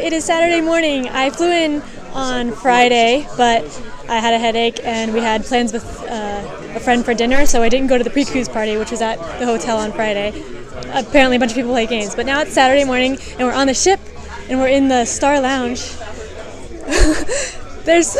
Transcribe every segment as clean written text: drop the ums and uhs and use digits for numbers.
it is Saturday morning. I flew in on Friday, but I had a headache and we had plans with a friend for dinner, so I didn't go to the pre-cruise party, which was at the hotel on Friday. Apparently a bunch of people play games, but now it's Saturday morning and we're on the ship and we're in the Star Lounge.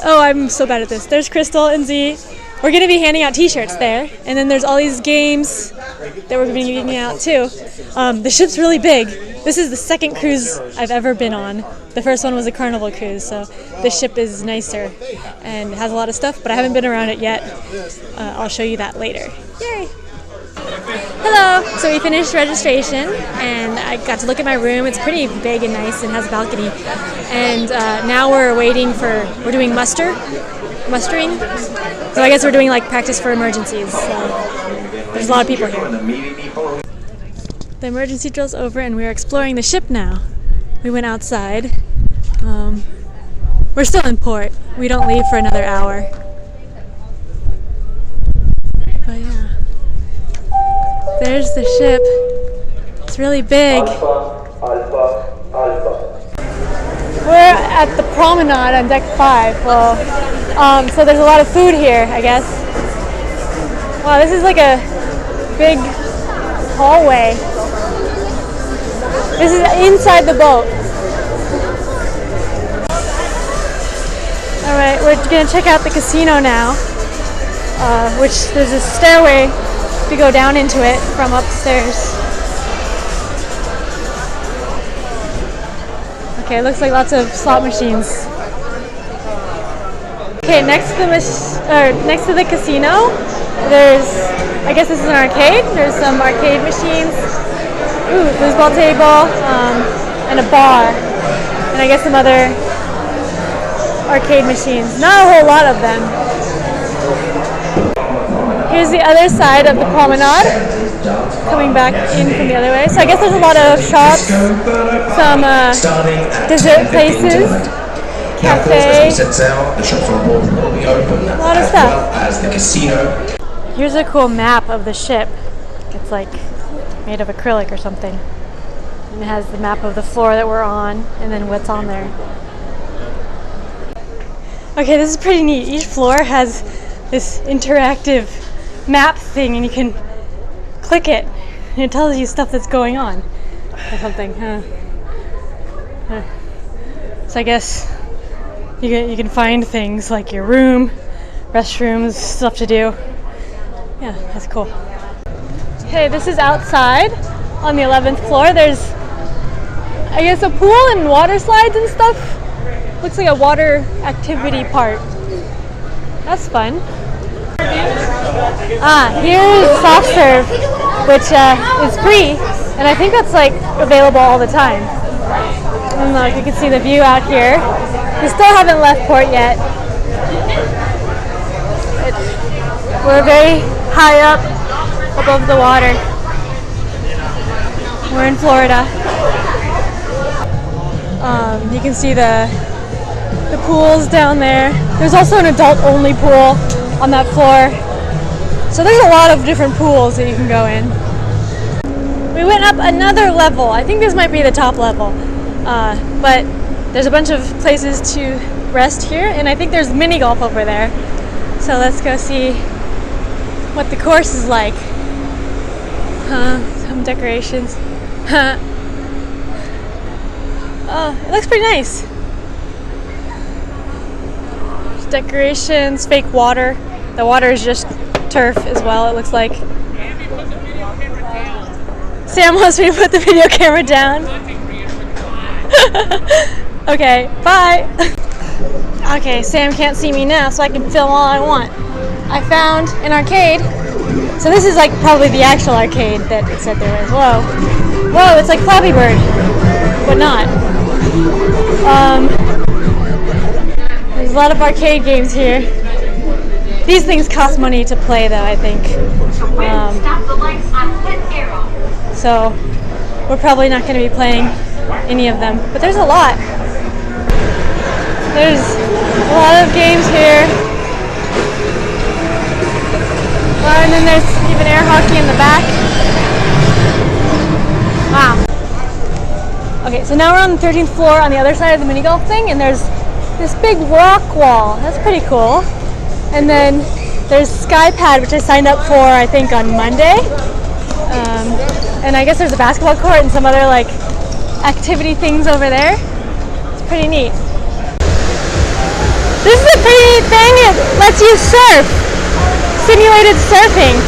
I'm so bad at this. There's Crystal and Z. We're going to be handing out t-shirts there, and then there's all these games that we're going to be giving out too. The ship's really big. This is the second cruise I've ever been on. The first one was a Carnival cruise, so this ship is nicer and has a lot of stuff, but I haven't been around it yet. I'll show you that later. Yay! Hello! So we finished registration, and I got to look at my room. It's pretty big and nice and has a balcony. And now we're doing mustering. So I guess we're doing like practice for emergencies. So there's a lot of people here. The emergency drill's over and we're exploring the ship now. We went outside. We're still in port. We don't leave for another hour. But yeah. There's the ship. It's really big. We're at the promenade on deck 5. Well, so there's a lot of food here, I guess. Wow, this is like a big hallway. This is inside the boat. Alright, we're gonna check out the casino now, which there's a stairway to go down into it from upstairs. Okay, it looks like lots of slot machines. Okay, next to the casino, there's, I guess this is an arcade. There's some arcade machines. Ooh, foosball table, and a bar, and I guess some other arcade machines. Not a whole lot of them. Here's the other side of the promenade, coming back in from the other way. So I guess there's a lot of shops, some dessert places, cafe, a lot of stuff. Here's a cool map of the ship. It's like made of acrylic or something. And it has the map of the floor that we're on and then what's on there. Okay, this is pretty neat. Each floor has this interactive map thing and you can click it and it tells you stuff that's going on or something. So I guess you can find things like your room, restrooms, stuff to do. Yeah, that's cool. Okay, this is outside on the 11th floor. There's, I guess, a pool and water slides and stuff. Looks like a water activity park. That's fun. Here's soft serve, which is free, and I think that's like available all the time. And look, you can see the view out here. We still haven't left port yet. We're very high up above the water. We're in Florida. You can see the pools down there. There's also an adult-only pool on that floor. So there's a lot of different pools that you can go in. We went up another level. I think this might be the top level. But there's a bunch of places to rest here, and I think there's mini golf over there. So let's go see what the course is like. Some decorations. Oh, it looks pretty nice. There's decorations, fake water. The water is just turf as well, it looks like. Ambie, put the video camera down. Sam wants me to put the video camera down. Okay, bye. Okay, Sam can't see me now, so I can film all I want. I found an arcade. So this is like probably the actual arcade that it said there was. Whoa. Whoa, it's like Flappy Bird, but not. There's a lot of arcade games here. These things cost money to play though, I think. So we're probably not going to be playing any of them, but there's a lot. There's a lot of games here. And then there's even air hockey in the back. Wow. Okay, so now we're on the 13th floor on the other side of the mini golf thing, and there's this big rock wall. That's pretty cool. And then there's SkyPad, which I signed up for, I think, on Monday. And I guess there's a basketball court and some other like activity things over there. It's pretty neat. This is a pretty neat thing. It lets you surf. Simulated surfing.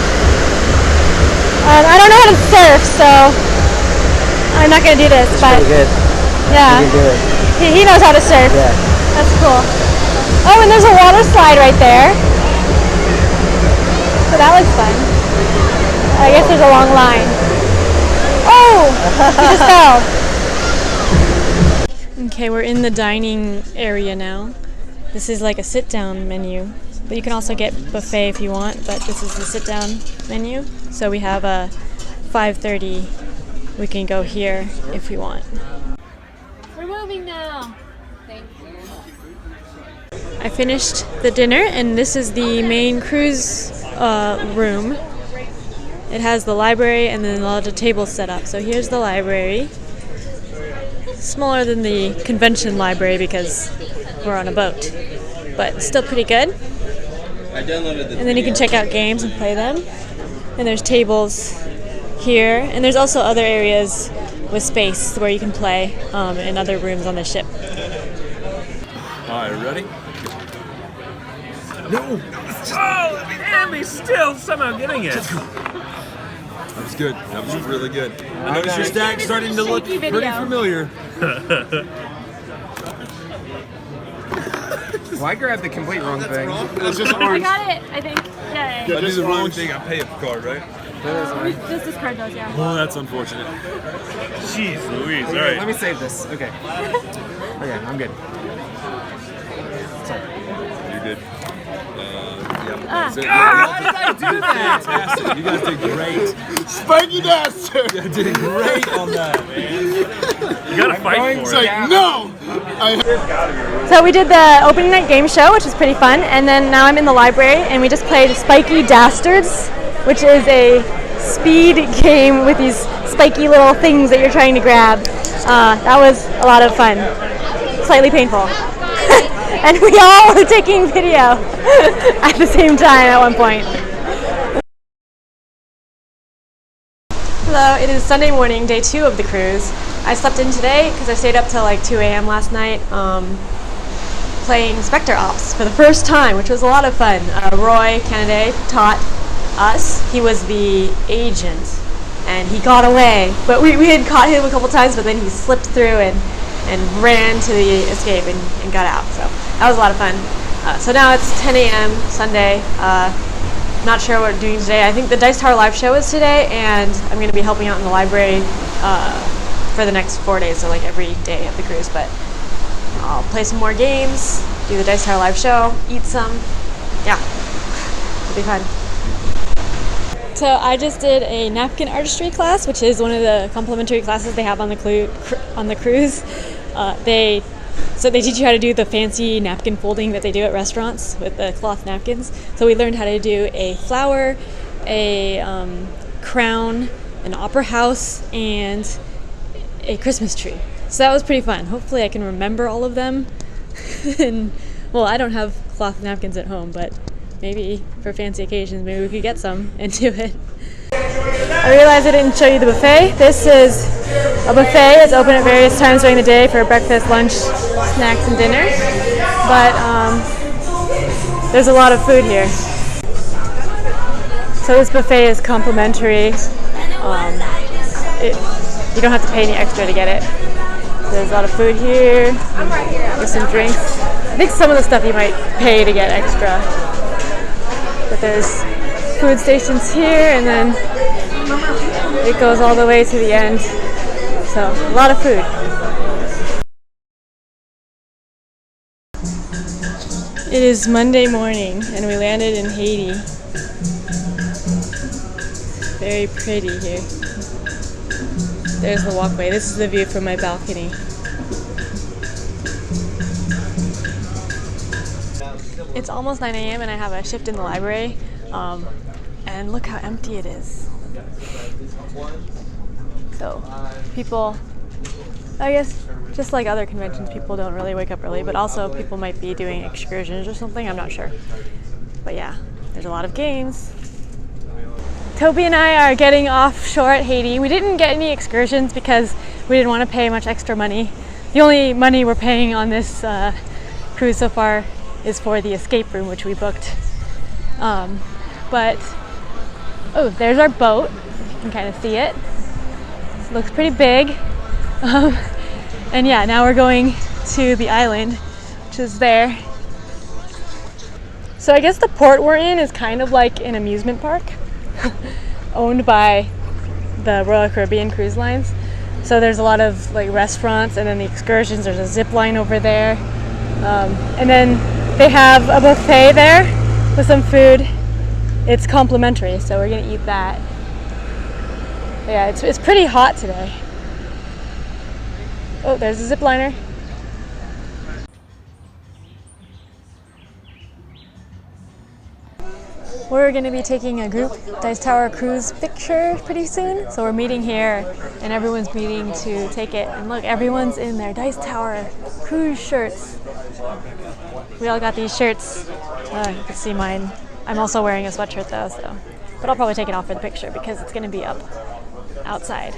I don't know how to surf, so I'm not going to do this. It's but pretty good. yeah, You can do it. he knows how to surf. Yeah. That's cool. Oh, and there's a water slide right there. So that looks fun. I guess there's a long line. Oh! He just fell. Okay, we're in the dining area now. This is like a sit-down menu. But you can also get buffet if you want, but this is the sit-down menu. So we have a 5:30. We can go here if we want. We're moving now. Thank you. I finished the dinner, and this is the main cruise room. It has the library and then a lot of tables set up. So here's the library. Smaller than the convention library because we're on a boat, but still pretty good. And then you can check out games and play them. And there's tables here, and there's also other areas with space where you can play in other rooms on the ship. Alright, ready? No! Oh, Ambie's still somehow getting it. That was good. That was really good. I noticed your stack starting to look pretty familiar. Well, I grabbed the complete wrong thing. It's just I orange. got it, I think. Yeah. I do the wrong thing, I pay a card, right? Just this card does, yeah. Oh, that's unfortunate. Jeez Louise, Okay, alright. let me save this. Okay. Okay, I'm good. Sorry. You're good. Yeah. Ah. That's it. How did I do that? Fantastic. You guys did great. Spiky Dastards! You did great on that, man. You gotta fight for it. No! So we did the opening night game show, which was pretty fun, and then now I'm in the library, and we just played Spiky Dastards, which is a speed game with these spiky little things that you're trying to grab. That was a lot of fun. Slightly painful. And we all were taking video at the same time at one point. Hello, it is Sunday morning, day 2 of the cruise. I slept in today because I stayed up till like 2 a.m. last night playing Specter Ops for the first time, which was a lot of fun. Roy Kennedy taught us. He was the agent, and he got away. But we had caught him a couple times, but then he slipped through and ran to the escape and got out. So that was a lot of fun. So now it's 10 a.m. Sunday. Not sure what we're doing today. I think the Dice Tower live show is today, and I'm going to be helping out in the library for the next 4 days, so like every day of the cruise. But I'll play some more games, do the Dice Tower live show, eat some. Yeah, it'll be fun. So I just did a napkin artistry class, which is one of the complimentary classes they have on the cruise. They teach you how to do the fancy napkin folding that they do at restaurants with the cloth napkins. So we learned how to do a flower, a crown, an opera house, and a Christmas tree. So that was pretty fun. Hopefully I can remember all of them. And, well, I don't have cloth napkins at home, but maybe for fancy occasions, maybe we could get some and do it. I realized I didn't show you the buffet. This is a buffet. It's open at various times during the day for breakfast, lunch, snacks, and dinner. But there's a lot of food here. So this buffet is complimentary. You don't have to pay any extra to get it. So there's a lot of food here. There's some drinks. I think some of the stuff you might pay to get extra. But there's food stations here, and then it goes all the way to the end. So a lot of food. It is Monday morning, and we landed in Haiti. Very pretty here. There's the walkway. This is the view from my balcony. It's almost 9 a.m. and I have a shift in the library. And look how empty it is. So people I guess just like other conventions, people don't really wake up early, but also people might be doing excursions or something, I'm not sure. But yeah, there's a lot of games. Toby and I are getting offshore at Haiti. We didn't get any excursions because we didn't want to pay much extra money. The only money we're paying on this cruise so far is for the escape room, which we booked. But, oh, there's our boat. You can kind of see it. It looks pretty big. And yeah, now we're going to the island, which is there. So I guess the port we're in is kind of like an amusement park owned by the Royal Caribbean Cruise Lines. So there's a lot of like restaurants, and then the excursions, there's a zip line over there. And then they have a buffet there with some food. It's complimentary, so we're gonna eat that. But yeah, it's pretty hot today. Oh, there's a zip liner. We're going to be taking a group Dice Tower cruise picture pretty soon. So we're meeting here and everyone's meeting to take it. And look, everyone's in their Dice Tower cruise shirts. We all got these shirts. You can see mine. I'm also wearing a sweatshirt though, so. But I'll probably take it off for the picture because it's going to be up outside.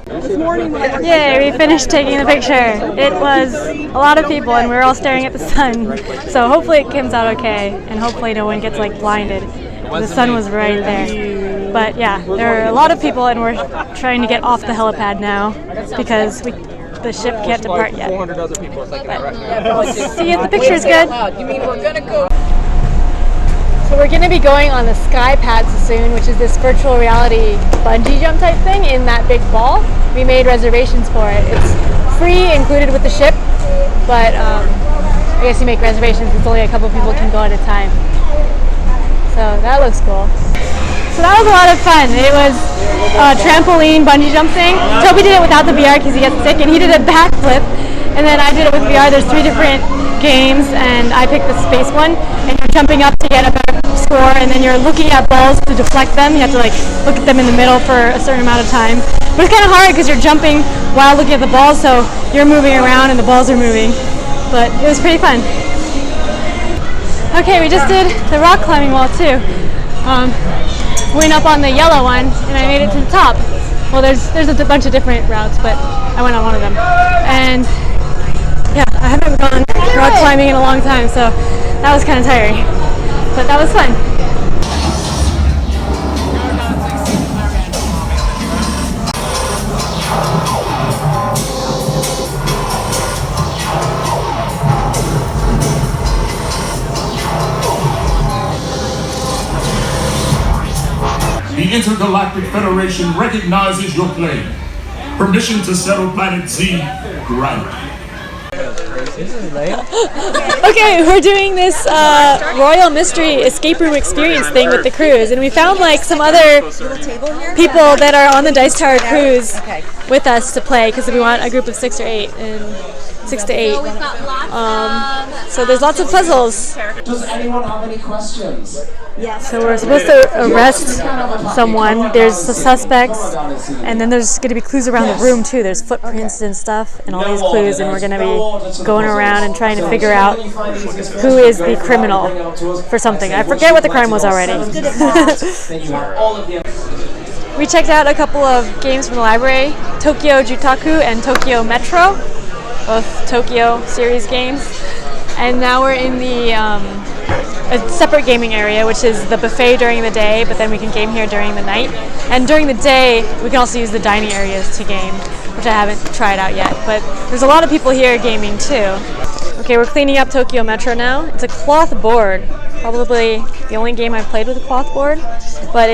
Yay, we finished taking the picture. It was a lot of people and we were all staring at the sun. So hopefully it comes out okay and hopefully no one gets like blinded. The sun was right there. But yeah, there are a lot of people and we're trying to get off the helipad now because the ship can't depart yet. But we'll see if the picture is good. So we're going to be going on the Sky Pads soon, which is this virtual reality bungee jump type thing in that big ball. We made reservations for it. It's free included with the ship, but I guess you make reservations. It's only a couple people can go at a time. So that looks cool. So that was a lot of fun. It was a trampoline bungee jump thing. Toby did it without the VR because he gets sick, and he did a backflip. And then I did it with VR. There's 3 different games, and I picked the space one. And you're jumping up to get a better score, and then you're looking at balls to deflect them. You have to like look at them in the middle for a certain amount of time. But it's kind of hard because you're jumping while looking at the balls, so you're moving around and the balls are moving. But it was pretty fun. Okay, we just did the rock climbing wall too. Went up on the yellow one, and I made it to the top. Well, there's a bunch of different routes, but I went on one of them. And yeah, I haven't gone rock climbing in a long time, so that was kind of tiring. But that was fun. The Intergalactic Federation recognizes your claim. Permission to settle planet Z granted. Okay, we're doing this Royal Mystery Escape Room Experience thing with the cruise, and we found like some other people that are on the Dice Tower cruise with us to play because we want a group of 6 or 8 and 6 to 8. So there's lots of puzzles. Does anyone have any questions? Yes. So we're supposed to arrest someone. There's the suspects, and then there's going to be clues around the room too. There's footprints and stuff, and all these clues, and we're going to be going around and trying to figure out who is the criminal for something. I forget what the crime was already. We checked out a couple of games from the library, Tokyo Jutaku and Tokyo Metro, both Tokyo series games. And now we're in the a separate gaming area, which is the buffet during the day, but then we can game here during the night. And during the day, we can also use the dining areas to game, which I haven't tried out yet. But there's a lot of people here gaming too. Okay, we're cleaning up Tokyo Metro now. It's a cloth board, probably the only game I've played with a cloth board, but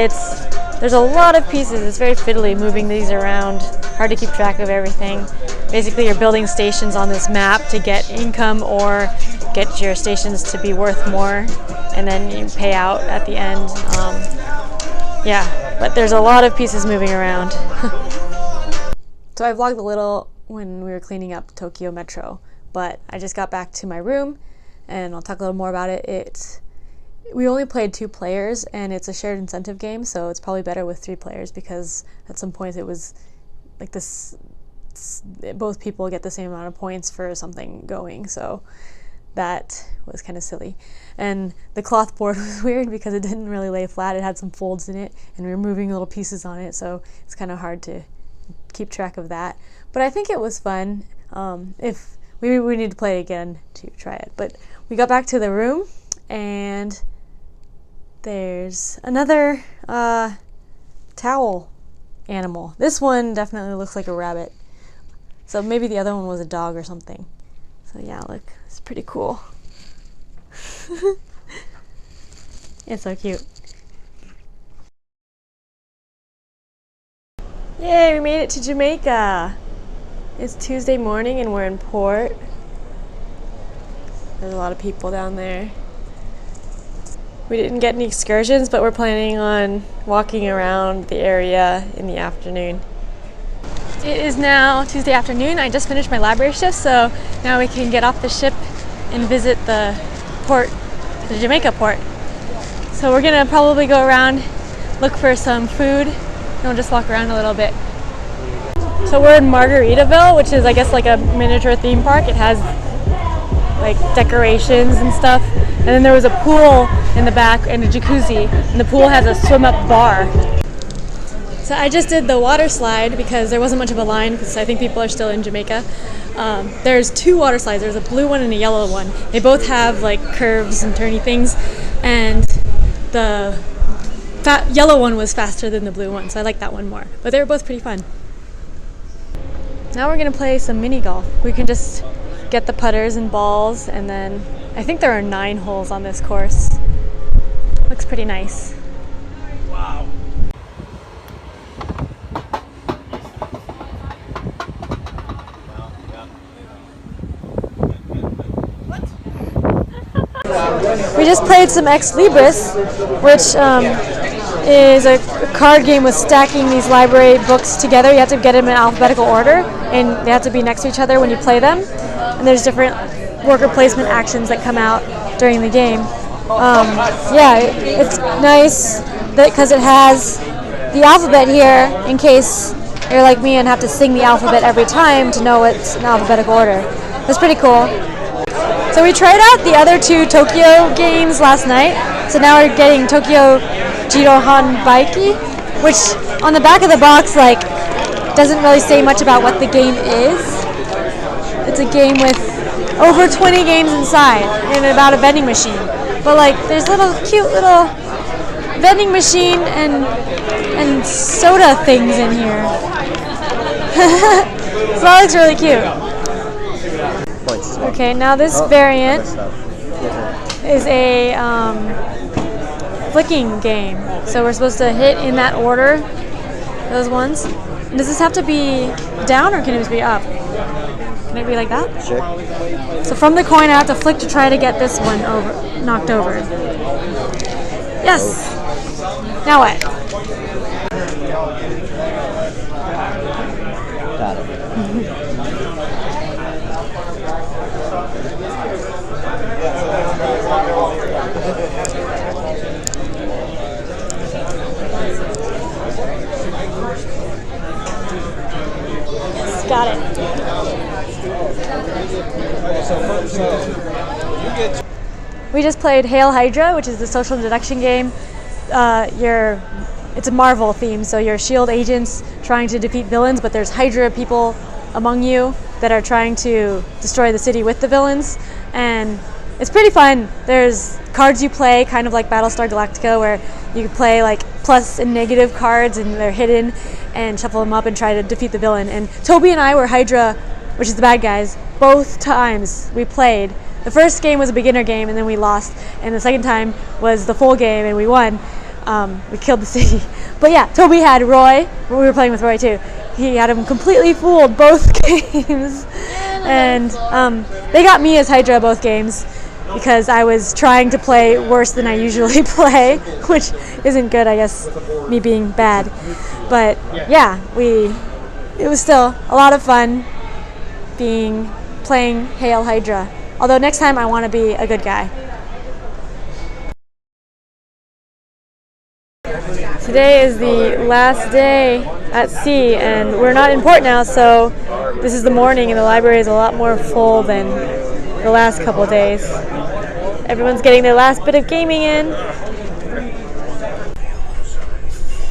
there's a lot of pieces. It's very fiddly moving these around, hard to keep track of everything. Basically, you're building stations on this map to get income or get your stations to be worth more, and then you pay out at the end. Yeah, but there's a lot of pieces moving around. So I vlogged a little when we were cleaning up Tokyo Metro, but I just got back to my room, and I'll talk a little more about it. We only played 2 players, and it's a shared incentive game, so it's probably better with 3 players because at some point it was like this both people get the same amount of points for something going, so that was kind of silly. And the cloth board was weird because it didn't really lay flat. It had some folds in it, and we were moving little pieces on it, so it's kind of hard to keep track of that. But I think it was fun. If we need to play it again to try it. But we got back to the room, and there's another towel animal. This one definitely looks like a rabbit. So maybe the other one was a dog or something. So yeah, look, it's pretty cool. It's so cute. Yay, we made it to Jamaica. It's Tuesday morning and we're in port. There's a lot of people down there. We didn't get any excursions, but we're planning on walking around the area in the afternoon. It is now Tuesday afternoon. I just finished my library shift, so now we can get off the ship and visit the port, the Jamaica port. So we're gonna probably go around, look for some food, and we'll just walk around a little bit. So we're in Margaritaville, which is, I guess, like a miniature theme park. It has like decorations and stuff. And then there was a pool in the back and a jacuzzi, and the pool has a swim-up bar. So I just did the water slide because there wasn't much of a line because I think people are still in Jamaica. There's two water slides. There's a blue one and a yellow one. They both have like curves and turny things, and the yellow one was faster than the blue one, so I like that one more. But they were both pretty fun. Now we're gonna play some mini golf. We can just get the putters and balls, and then I think there are 9 holes on this course. Looks pretty nice. Wow. We just played some Libris, which is a card game with stacking these library books together. You have to get them in alphabetical order, and they have to be next to each other when you play them. And there's different worker placement actions that come out during the game. Yeah, it's nice because it has the alphabet here in case you're like me and have to sing the alphabet every time to know it's in alphabetical order. It's pretty cool. So we tried out the other 2 Tokyo games last night. So now we're getting Tokyo Jidohanbaiki, which on the back of the box like doesn't really say much about what the game is. It's a game with over 20 games inside and about a vending machine. But like there's cute little vending machine and soda things in here. So that looks really cute. Okay, now this variant is a flicking game. So we're supposed to hit in that order, those ones. And does this have to be down or can it just be up? Can it be like that? Sure. So from the coin I have to flick to try to get this one knocked over. Yes! Now what? Got it. Got it. We just played Hail Hydra, which is the social deduction game. It's a Marvel theme, so you're S.H.I.E.L.D. agents trying to defeat villains, but there's Hydra people among you that are trying to destroy the city with the villains. And it's pretty fun. There's cards you play, kind of like Battlestar Galactica, where you can play like plus and negative cards and they're hidden, and shuffle them up and try to defeat the villain. And Toby and I were Hydra, which is the bad guys, both times we played. The first game was a beginner game and then we lost, and the second time was the full game and we won. We killed the city. But yeah, Toby had Roy. We were playing with Roy too. He had him completely fooled both games. And they got me as Hydra both games because I was trying to play worse than I usually play, which isn't good, I guess, me being bad. But yeah, it was still a lot of fun playing Hail Hydra. Although next time I want to be a good guy. Today is the last day at sea, and we're not in port now, so this is the morning and the library is a lot more full than the last couple of days. Everyone's getting their last bit of gaming in.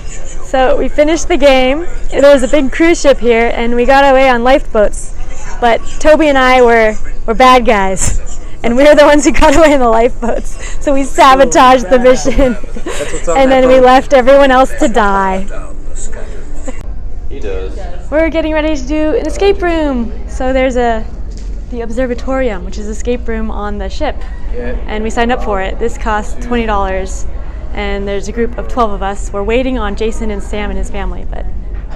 So we finished the game. There was a big cruise ship here and we got away on lifeboats. But Toby and I were bad guys. And we were the ones who got away in the lifeboats. So we sabotaged the mission. And then we left everyone else to die. He does. We're getting ready to do an escape room. So there's the observatorium, which is an escape room on the ship. And we signed up for it. This costs $20. And there's a group of 12 of us. We're waiting on Jason and Sam and his family, but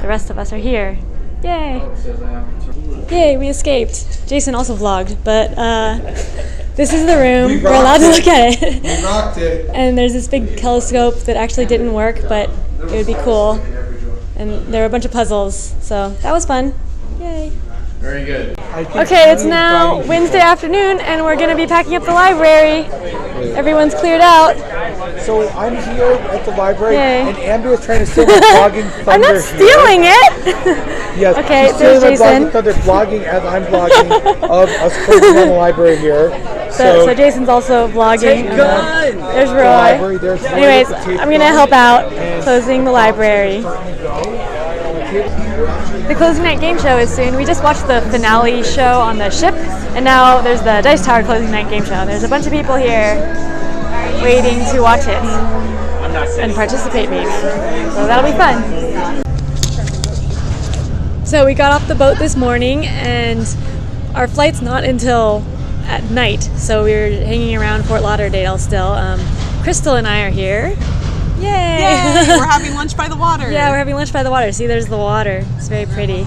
the rest of us are here. Yay! Yay, we escaped. Jason also vlogged, but this is the room. We're allowed to look at it. We rocked it. And there's this big telescope that actually didn't work, but it would be cool. And there were a bunch of puzzles, so that was fun. Yay. Very good. Okay, it's now Wednesday afternoon, and we're going to be packing up the library. Everyone's cleared out. So I'm here at the library, Yay. and Ambie is trying to steal my vlogging thunder. I'm not stealing it! Yes, Okay, she's there's stealing my Jason. vlogging thunder, vlogging as I'm vlogging of us closing on the library here. So Jason's also vlogging. There's the Roy. library, there's Roy Anyways, with the tape I'm going to gun. help out closing the library. The closing night game show is soon. We just watched the finale show on the ship, and now there's the Dice Tower closing night game show. There's a bunch of people here waiting to watch it and participate maybe. So that'll be fun. So we got off the boat this morning, and our flight's not until at night, so we're hanging around Fort Lauderdale still. Crystal and I are here. Yay! Yay! We're having lunch by the water. Yeah, we're having lunch by the water. See, there's the water. It's very pretty.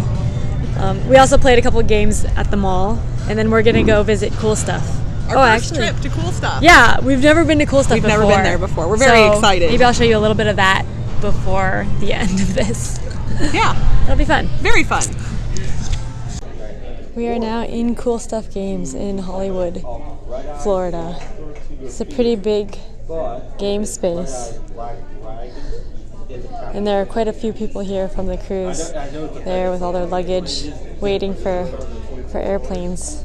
We also played a couple of games at the mall, and then we're gonna go visit Cool Stuff. Our first trip to Cool Stuff. Yeah, we've never been to Cool Stuff We've before. never been there before. We're very excited. Maybe I'll show you a little bit of that before the end of this. Yeah. It'll be fun. Very fun. We are now in Cool Stuff Games in Hollywood, Florida. It's a pretty big game space. And there are quite a few people here from the cruise there with all their luggage waiting for airplanes.